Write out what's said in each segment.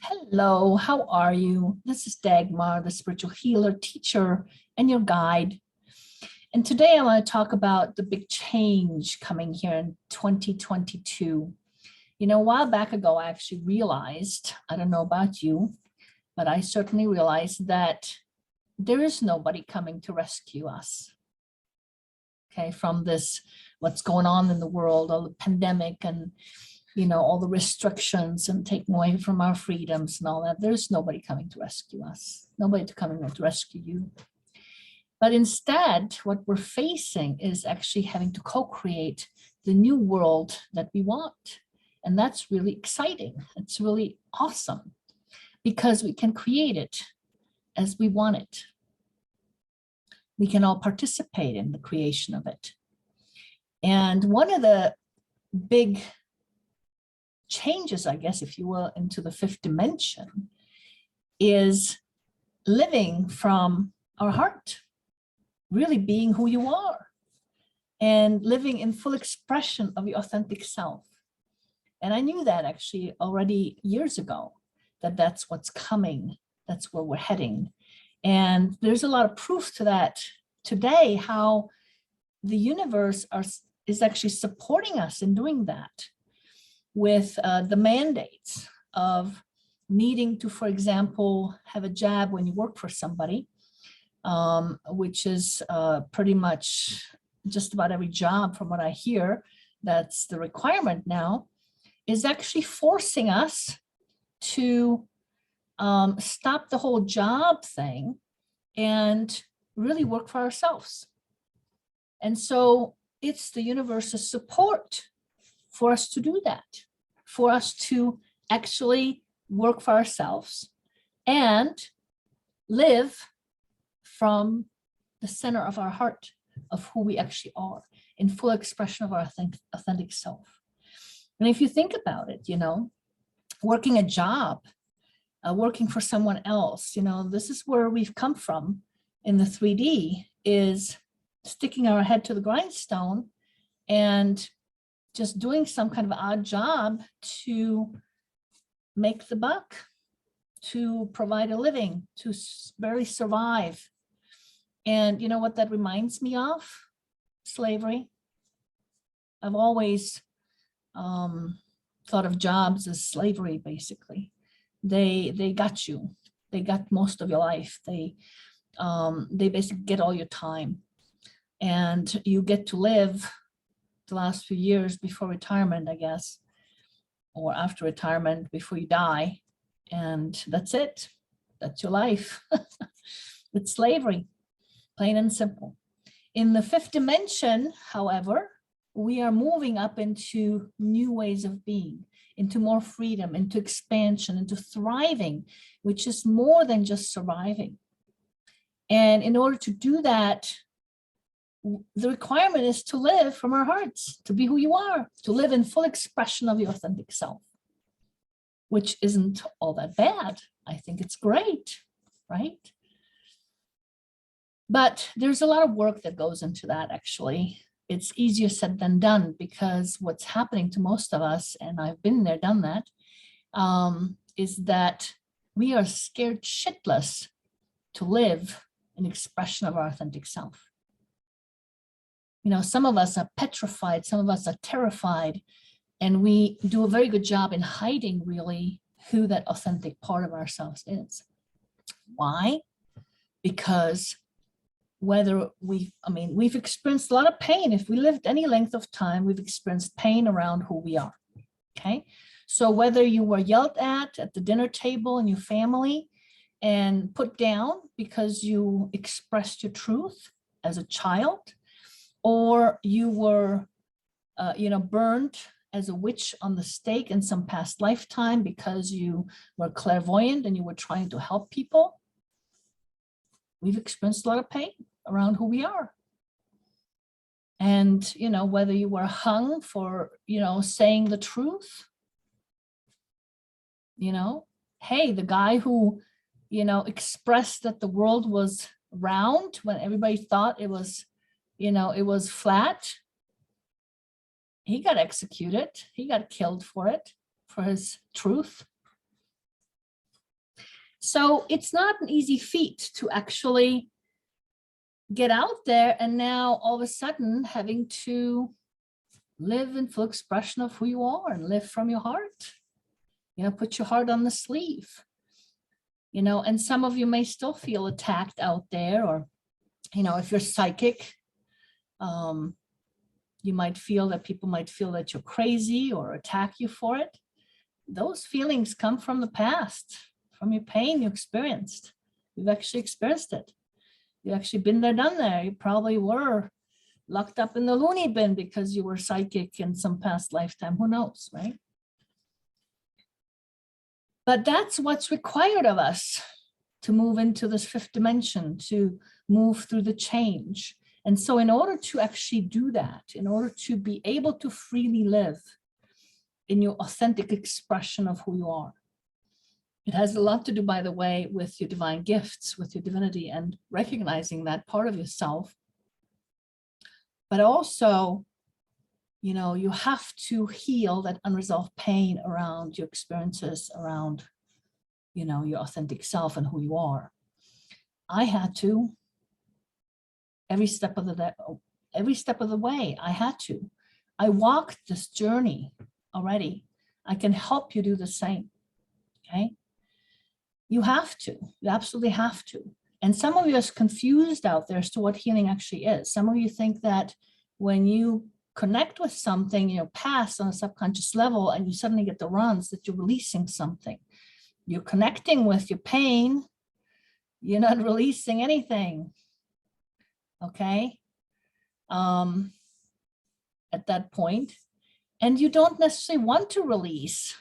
Hello, how are you? This is Dagmar, the spiritual healer, teacher, and your guide. And today I want to talk about the big change coming here in 2022. A while back ago, I actually realized, I don't know about you, but I certainly realized that there is nobody coming to rescue us, okay, from this, what's going on in the world, all the pandemic and all the restrictions and taking away from our freedoms and all that. There's nobody coming to rescue us, nobody to coming to rescue you. But instead, what we're facing is actually having to co-create the new world that we want. And that's really exciting. It's really awesome because we can create it as we want it. We can all participate in the creation of it. And one of the big changes, I guess, if you will, into the fifth dimension is living from our heart, really being who you are and living in full expression of your authentic self. And I knew that actually already years ago, that that's what's coming, that's where we're heading. And there's a lot of proof to that today, how the universe is actually supporting us in doing that, with the mandates of needing to, for example, have a jab when you work for somebody, which is pretty much just about every job from what I hear, that's the requirement now, is actually forcing us to stop the whole job thing and really work for ourselves. And so it's the universe's support for us to do that, for us to actually work for ourselves and live from the center of our heart, of who we actually are, in full expression of our authentic self. And if you think about it, working a job, working for someone else, this is where we've come from in the 3D, is sticking our head to the grindstone and just doing some kind of odd job to make the buck, to provide a living, to barely survive. And you know what that reminds me of? Slavery. I've always thought of jobs as slavery, basically. They got you. They got most of your life. They basically get all your time. And you get to live the last few years before retirement, I guess, or after retirement, before you die. And that's it. That's your life. It's slavery, plain and simple. In the fifth dimension, however, we are moving up into new ways of being, into more freedom, into expansion, into thriving, which is more than just surviving. And in order to do that, the requirement is to live from our hearts, to be who you are, to live in full expression of your authentic self, which isn't all that bad. I think it's great, right? But there's a lot of work that goes into that, actually. It's easier said than done, because what's happening to most of us, and I've been there, done that, is that we are scared shitless to live an expression of our authentic self. Some of us are petrified, some of us are terrified, and we do a very good job in hiding really who that authentic part of ourselves is. Why? Because we've experienced a lot of pain. If we lived any length of time, we've experienced pain around who we are, okay? So whether you were yelled at the dinner table in your family and put down because you expressed your truth as a child, or you were, burned as a witch on the stake in some past lifetime because you were clairvoyant and you were trying to help people, we've experienced a lot of pain around who we are. And, whether you were hung for, saying the truth, hey, the guy who, expressed that the world was round when everybody thought it was, it was flat, he got executed. He got killed for it, for his truth. So it's not an easy feat to actually get out there and now all of a sudden having to live in full expression of who you are and live from your heart. Put your heart on the sleeve. And some of you may still feel attacked out there, or, if you're psychic, you might feel that people might feel that you're crazy or attack you for it. Those feelings come from the past, from your pain you experienced. You've actually experienced it. You've actually been there, done there. You probably were locked up in the loony bin because you were psychic in some past lifetime. Who knows, right? But that's what's required of us to move into this fifth dimension, to move through the change. And so in order to actually do that, in order to be able to freely live in your authentic expression of who you are, it has a lot to do, by the way, with your divine gifts, with your divinity, and recognizing that part of yourself. But also, you have to heal that unresolved pain around your experiences, around, your authentic self and who you are. I had to, every step of the way, I had to. I walked this journey already. I can help you do the same, okay? You have to, you absolutely have to. And some of you are confused out there as to what healing actually is. Some of you think that when you connect with something in your past on a subconscious level and you suddenly get the runs, that you're releasing something. You're connecting with your pain. You're not releasing anything, okay? At that point. And you don't necessarily want to release.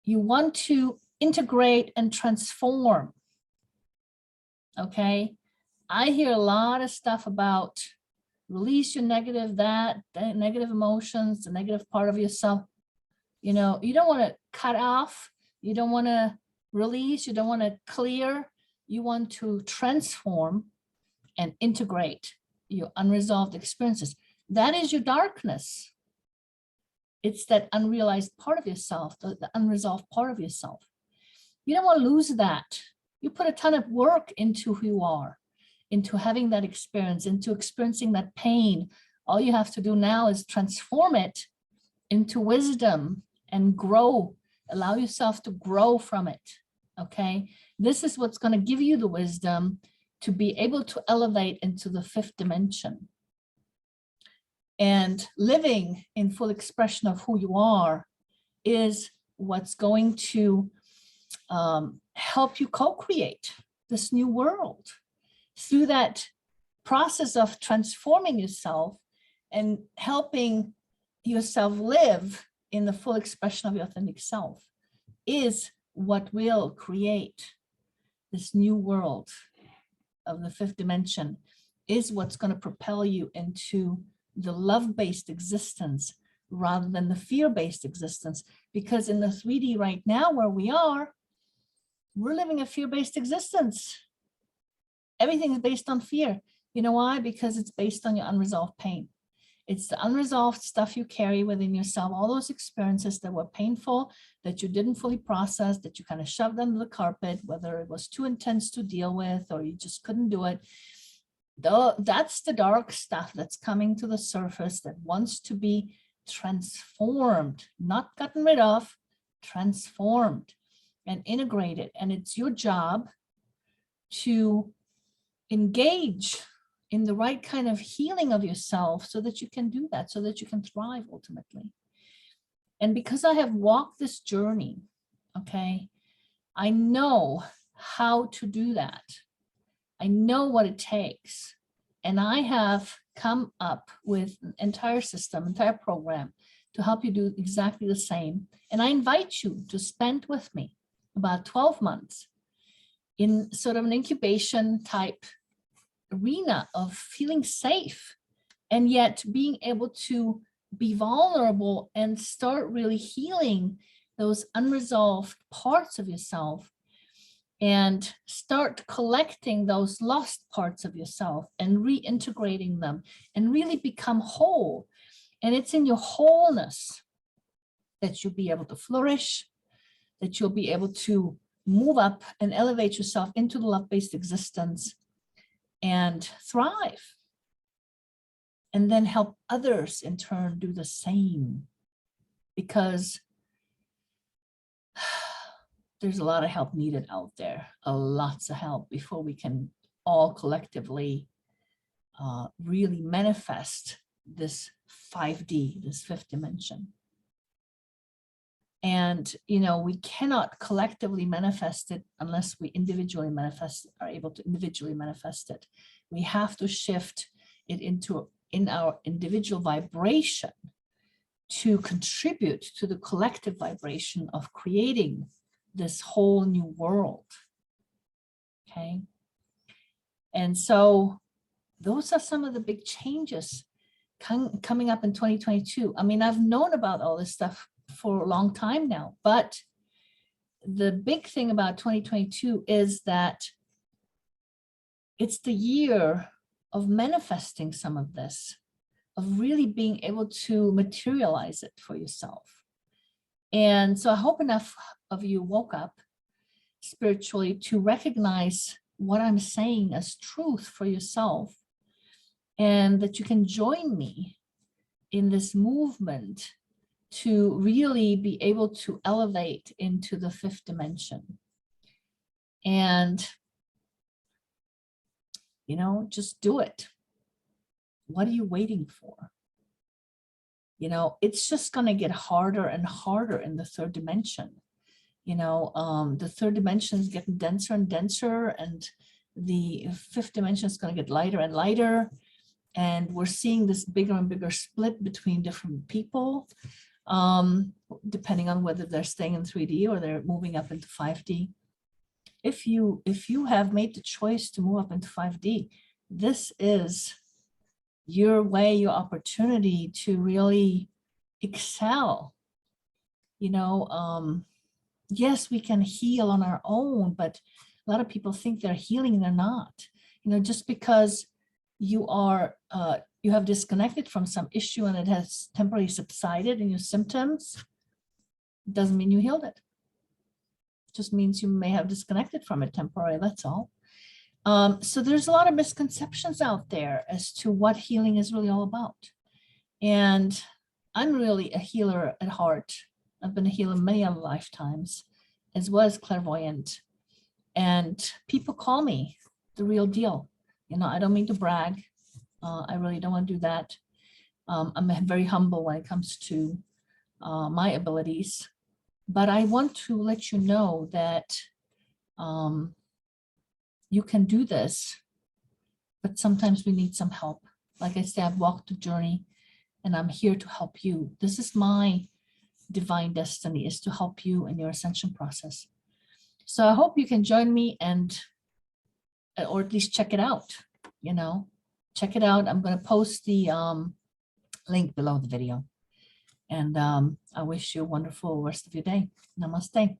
You want to integrate and transform, okay? I hear a lot of stuff about release your negative, the negative emotions, the negative part of yourself. You don't want to cut off. You don't want to release. You don't want to clear. You want to transform and integrate your unresolved experiences. That is your darkness. It's that unrealized part of yourself, the unresolved part of yourself. You don't want to lose that. You put a ton of work into who you are, into having that experience, into experiencing that pain. All you have to do now is transform it into wisdom and grow. Allow yourself to grow from it, okay? This is what's going to give you the wisdom to be able to elevate into the fifth dimension. And living in full expression of who you are is what's going to help you co-create this new world. Through that process of transforming yourself and helping yourself live in the full expression of your authentic self is what will create this new world of the fifth dimension, is what's going to propel you into the love-based existence rather than the fear-based existence. Because in the 3D right now where we are, we're living a fear-based existence. Everything is based on fear. You know why? Because it's based on your unresolved pain. It's the unresolved stuff you carry within yourself, all those experiences that were painful, that you didn't fully process, that you kind of shoved under the carpet, whether it was too intense to deal with or you just couldn't do it. That's the dark stuff that's coming to the surface that wants to be transformed, not gotten rid of, transformed and integrated. And it's your job to engage in the right kind of healing of yourself so that you can do that, so that you can thrive ultimately. And because I have walked this journey, okay, I know how to do that. I know what it takes. And I have come up with an entire system, entire program to help you do exactly the same. And I invite you to spend with me about 12 months in sort of an incubation type arena of feeling safe and yet being able to be vulnerable and start really healing those unresolved parts of yourself and start collecting those lost parts of yourself and reintegrating them and really become whole. And it's in your wholeness that you'll be able to flourish, that you'll be able to move up and elevate yourself into the love-based existence and thrive. And then help others in turn do the same. Because there's a lot of help needed out there, lots of help before we can all collectively really manifest this 5D, this fifth dimension. And, you know, we cannot collectively manifest it unless we individually are able to individually manifest it. We have to shift it in our individual vibration to contribute to the collective vibration of creating this whole new world. Okay. And so those are some of the big changes coming up in 2022. I mean, I've known about all this stuff for a long time now, but the big thing about 2022 is that it's the year of manifesting some of this, of really being able to materialize it for yourself. And so I hope enough of you woke up spiritually to recognize what I'm saying as truth for yourself, and that you can join me in this movement to really be able to elevate into the fifth dimension. And, you know, just do it. What are you waiting for? You know, it's just going to get harder and harder in the third dimension. You know, the third dimension is getting denser and denser, and the fifth dimension is going to get lighter and lighter. And we're seeing this bigger and bigger split between different people, depending on whether they're staying in 3D or they're moving up into 5D. If you have made the choice to move up into 5D, this is your way, your opportunity to really excel. You know, yes, we can heal on our own, but a lot of people think they're healing and they're not. You know, just because you have disconnected from some issue and it has temporarily subsided in your symptoms, doesn't mean you healed it. It just means you may have disconnected from it temporarily, that's all. So there's a lot of misconceptions out there as to what healing is really all about. And I'm really a healer at heart. I've been a healer many other lifetimes, as well as clairvoyant. And people call me the real deal. You know, I don't mean to brag. I really don't want to do that. I'm very humble when it comes to my abilities. But I want to let you know that you can do this, but sometimes we need some help. Like I said, I've walked the journey and I'm here to help you. This is my divine destiny, is to help you in your ascension process. So I hope you can join me and, or at least check it out, you know, check it out. I'm going to post the link below the video. And I wish you a wonderful rest of your day. Namaste.